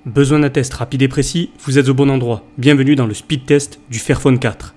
Besoin d'un test rapide et précis? Vous êtes au bon endroit. Bienvenue dans le speed test du Fairphone 4.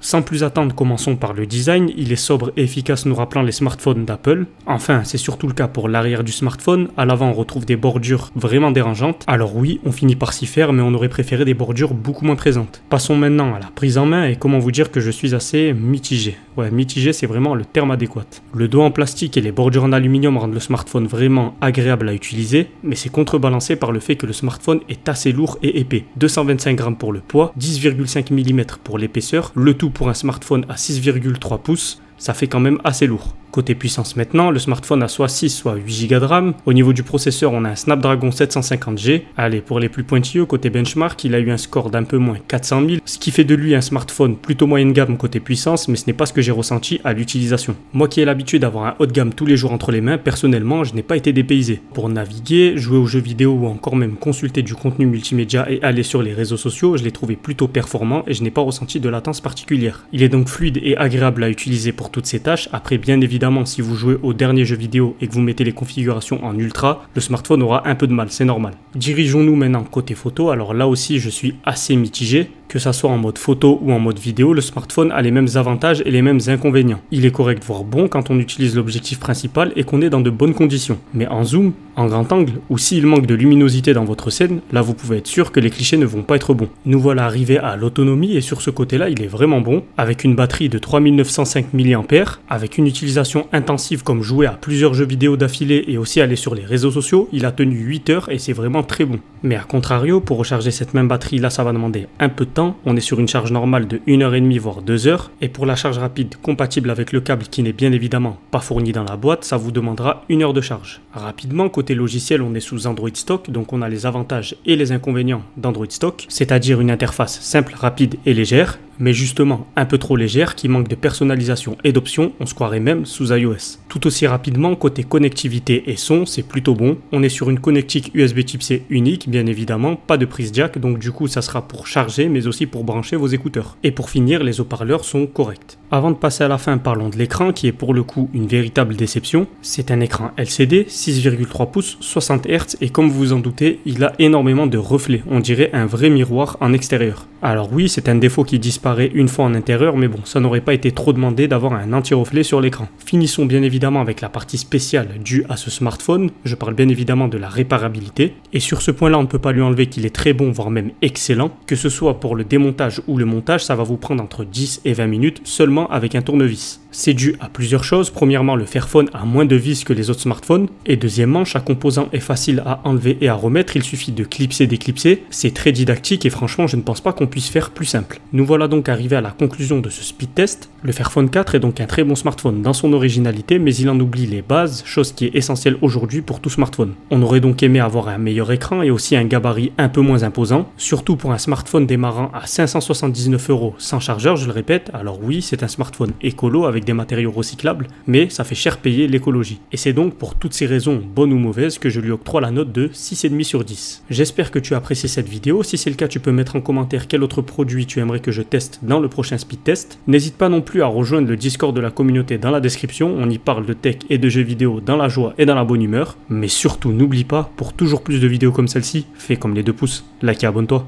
Sans plus attendre, commençons par le design. Il est sobre et efficace, nous rappelant les smartphones d'Apple. Enfin, c'est surtout le cas pour l'arrière du smartphone. À l'avant, on retrouve des bordures vraiment dérangeantes. Alors oui, on finit par s'y faire, mais on aurait préféré des bordures beaucoup moins présentes. Passons maintenant à la prise en main et comment vous dire que je suis assez mitigé. Ouais, mitigé, c'est vraiment le terme adéquat. Le dos en plastique et les bordures en aluminium rendent le smartphone vraiment agréable à utiliser, mais c'est contrebalancé par le fait que le smartphone est assez lourd et épais. 225 grammes pour le poids, 10,5 mm pour l'épaisseur, le tout pour un smartphone à 6,3 pouces, ça fait quand même assez lourd. Côté puissance maintenant, le smartphone a soit 6 soit 8 Go de RAM. Au niveau du processeur, on a un Snapdragon 750G. Allez, pour les plus pointilleux, côté benchmark, il a eu un score d'un peu moins 400 000, ce qui fait de lui un smartphone plutôt moyenne gamme côté puissance, mais ce n'est pas ce que j'ai ressenti à l'utilisation. Moi qui ai l'habitude d'avoir un haut de gamme tous les jours entre les mains, personnellement, je n'ai pas été dépaysé. Pour naviguer, jouer aux jeux vidéo ou encore même consulter du contenu multimédia et aller sur les réseaux sociaux, je l'ai trouvé plutôt performant et je n'ai pas ressenti de latence particulière. Il est donc fluide et agréable à utiliser pour toutes ces tâches. Après, bien évidemment, si vous jouez au dernier jeu vidéo et que vous mettez les configurations en ultra, le smartphone aura un peu de mal, c'est normal. Dirigeons-nous maintenant côté photo. Alors là aussi, je suis assez mitigé. Que ça soit en mode photo ou en mode vidéo, le smartphone a les mêmes avantages et les mêmes inconvénients. Il est correct voire bon quand on utilise l'objectif principal et qu'on est dans de bonnes conditions. Mais en zoom, en grand angle, ou s'il manque de luminosité dans votre scène, là vous pouvez être sûr que les clichés ne vont pas être bons. Nous voilà arrivés à l'autonomie et sur ce côté-là, il est vraiment bon, avec une batterie de 3905 mAh, avec une utilisation intensive comme jouer à plusieurs jeux vidéo d'affilée et aussi aller sur les réseaux sociaux, il a tenu 8 heures et c'est vraiment très bon. Mais à contrario, pour recharger cette même batterie, là ça va demander un peu de temps. On est sur une charge normale de 1h30 voire 2 heures. Et pour la charge rapide compatible avec le câble qui n'est bien évidemment pas fourni dans la boîte, ça vous demandera 1 heure de charge. Rapidement, côté logiciel, on est sous Android Stock, donc on a les avantages et les inconvénients d'Android Stock, c'est-à-dire une interface simple, rapide et légère, mais justement un peu trop légère qui manque de personnalisation et d'options, on se croirait même sous iOS. Tout aussi rapidement, côté connectivité et son, c'est plutôt bon. On est sur une connectique USB Type-C unique, bien évidemment, pas de prise jack, donc du coup ça sera pour charger mais aussi pour brancher vos écouteurs. Et pour finir, les haut-parleurs sont corrects. Avant de passer à la fin, parlons de l'écran qui est pour le coup une véritable déception. C'est un écran LCD, 6,3 pouces, 60 Hz et comme vous vous en doutez, il a énormément de reflets. On dirait un vrai miroir en extérieur. Alors oui, c'est un défaut qui disparaît une fois en intérieur, mais bon, ça n'aurait pas été trop demandé d'avoir un anti-reflet sur l'écran. Finissons bien évidemment avec la partie spéciale due à ce smartphone. Je parle bien évidemment de la réparabilité. Et sur ce point-là, on ne peut pas lui enlever qu'il est très bon, voire même excellent. Que ce soit pour le démontage ou le montage, ça va vous prendre entre 10 et 20 minutes seulement avec un tournevis. C'est dû à plusieurs choses. Premièrement, le Fairphone a moins de vis que les autres smartphones. Et deuxièmement, chaque composant est facile à enlever et à remettre. Il suffit de clipser, déclipser. C'est très didactique et franchement, je ne pense pas qu'on puisse faire plus simple. Nous voilà donc arrivés à la conclusion de ce speed test. Le Fairphone 4 est donc un très bon smartphone dans son originalité, mais il en oublie les bases, chose qui est essentielle aujourd'hui pour tout smartphone. On aurait donc aimé avoir un meilleur écran et aussi un gabarit un peu moins imposant, surtout pour un smartphone démarrant à 579 € sans chargeur, je le répète. Alors oui, c'est un smartphone écolo avec des matériaux recyclables, mais ça fait cher payer l'écologie. Et c'est donc pour toutes ces raisons, bonnes ou mauvaises, que je lui octroie la note de 6,5 sur 10. J'espère que tu as apprécié cette vidéo. Si c'est le cas, tu peux mettre en commentaire quel autre produit tu aimerais que je teste dans le prochain speed test. N'hésite pas non plus à rejoindre le Discord de la communauté dans la description. On y parle de tech et de jeux vidéo dans la joie et dans la bonne humeur. Mais surtout, n'oublie pas, pour toujours plus de vidéos comme celle-ci, fais comme les 2 pouces, like et abonne-toi.